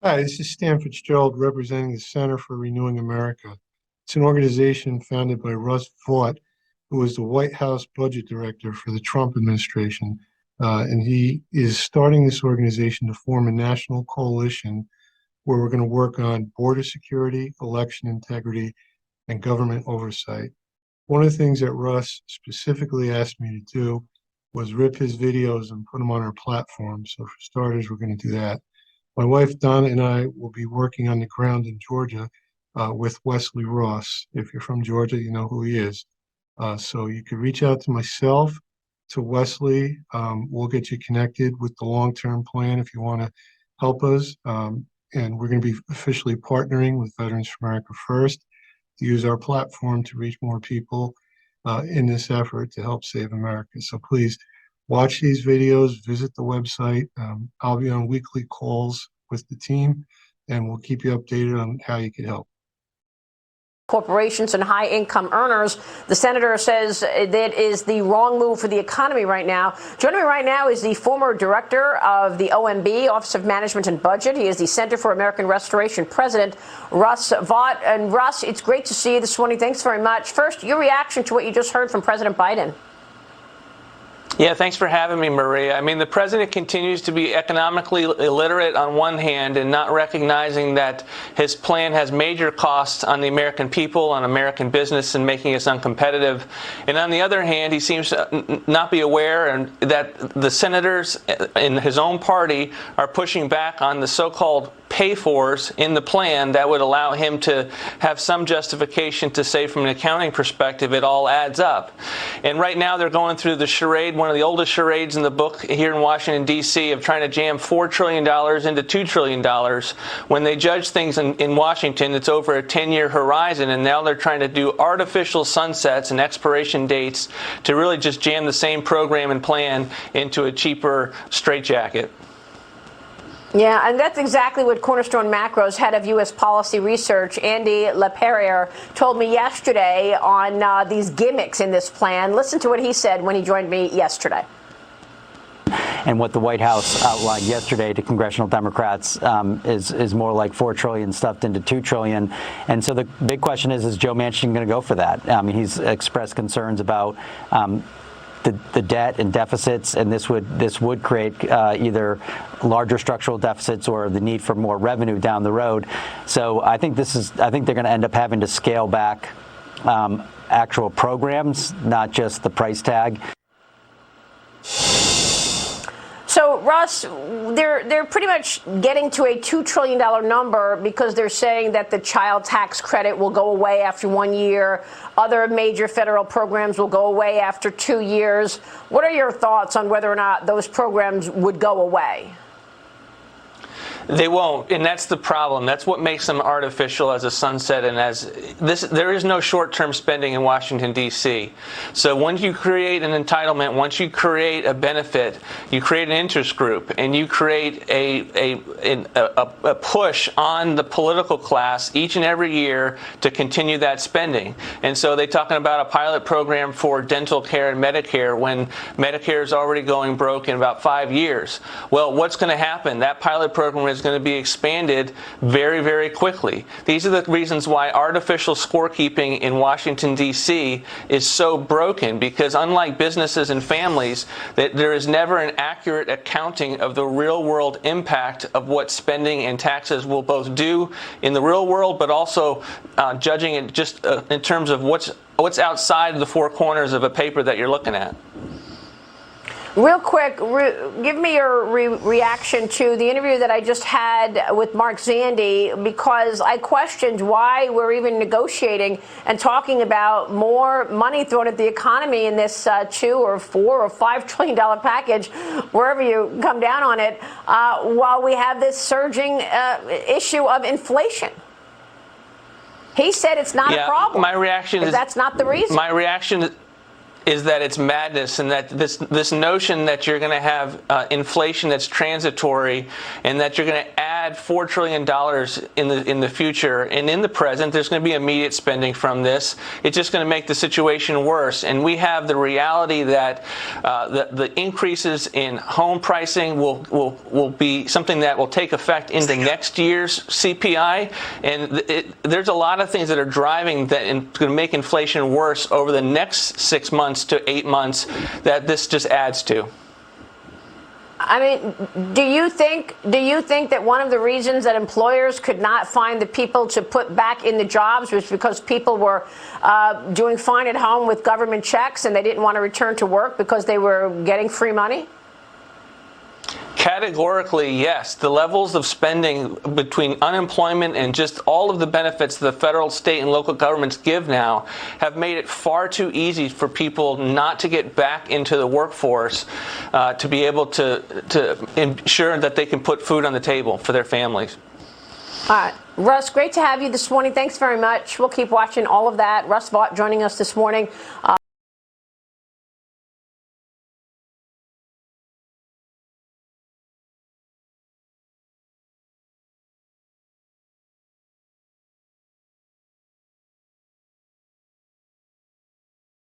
Hi, this is Stan Fitzgerald representing the Center for Renewing America. It's an organization founded by Russ Vought, who was the White House budget director for the Trump administration. And he is starting this organization to form a national coalition where we're going to work on border security, election integrity, and government oversight. One of the things that Russ specifically asked me to do was rip his videos and put them on our platform. So for starters, we're going to do that. My wife Donna and I will be working on the ground in Georgia with Wesley Ross. If you're from Georgia, you know who he is. So you could reach out to myself, to Wesley. We'll get you connected with the long-term plan if you want to help us. And we're going to be officially partnering with Veterans for America First to use our platform to reach more people in this effort to help save America. So please watch these videos, visit the website. I'll be on weekly calls with the team, and we'll keep you updated on how you can help. Corporations and high-income earners. The senator says that is the wrong move for the economy right now. Joining me right now is the former director of the OMB, Office of Management and Budget. He is the Center for American Restoration president, Russ Vought. And Russ, it's great to see you this morning. Thanks very much. First, your reaction to what you just heard from President Biden. Yeah, thanks for having me, Maria. I mean, the president continues to be economically illiterate on one hand and not recognizing that his plan has major costs on the American people, on American business, and making us uncompetitive. And on the other hand, he seems to not be aware that the senators in his own party are pushing back on the so-called pay-fors in the plan that would allow him to have some justification to say from an accounting perspective it all adds up. And right now they're going through the charade, one of the oldest charades in the book here in Washington, D.C., of trying to jam $4 trillion into $2 trillion. When they judge things in Washington, it's over a 10-year horizon, and now they're trying to do artificial sunsets and expiration dates to really just jam the same program and plan into a cheaper straitjacket. Yeah, and that's exactly what Cornerstone Macro's head of U.S. policy research, Andy LaPerriere, told me yesterday on these gimmicks in this plan. Listen to what he said when he joined me yesterday. And what the White House outlined yesterday to congressional Democrats is more like $4 trillion stuffed into $2 trillion. And so the big question is Joe Manchin going to go for that? I mean, he's expressed concerns about the debt and deficits, and this would create either larger structural deficits or the need for more revenue down the road. So I think they're going to end up having to scale back actual programs, not just the price tag. So, Russ, they're pretty much getting to a $2 trillion number because they're saying that the child tax credit will go away after 1 year. Other major federal programs will go away after 2 years. What are your thoughts on whether or not those programs would go away? They won't, and that's the problem. That's what makes them artificial as a sunset, and as this, there is no short-term spending in Washington, D.C. So once you create an entitlement, once you create a benefit, you create an interest group, and you create a push on the political class each and every year to continue that spending. And so they're talking about a pilot program for dental care and Medicare when Medicare is already going broke in about 5 years. Well, what's going to happen? That pilot program is going to be expanded very, very quickly. These are the reasons why artificial scorekeeping in Washington, D.C. is so broken, because unlike businesses and families, that there is never an accurate accounting of the real-world impact of what spending and taxes will both do in the real world, but also judging it just in terms of what's outside the four corners of a paper that you're looking at. Real quick, give me your reaction to the interview that I just had with Mark Zandi, because I questioned why we're even negotiating and talking about more money thrown at the economy in this $2 or $4 or $5 trillion package, wherever you come down on it, while we have this surging issue of inflation. He said it's not a problem. My reaction is that's not the reason. My reaction is that it's madness, and that this notion that you're going to have inflation that's transitory and that you're going to add add $4 trillion in the future, and in the present, there's going to be immediate spending from this. It's just going to make the situation worse. And we have the reality that the increases in home pricing will be something that will take effect into next year's CPI. And there's a lot of things that are driving that and going to make inflation worse over the next 6 months to 8 months that this just adds to. I mean, do you think that one of the reasons that employers could not find the people to put back in the jobs was because people were doing fine at home with government checks and they didn't want to return to work because they were getting free money? Categorically, yes. The levels of spending between unemployment and just all of the benefits the federal, state, and local governments give now have made it far too easy for people not to get back into the workforce to be able to ensure that they can put food on the table for their families. All right. Russ, great to have you this morning. Thanks very much. We'll keep watching all of that. Russ Vought joining us this morning.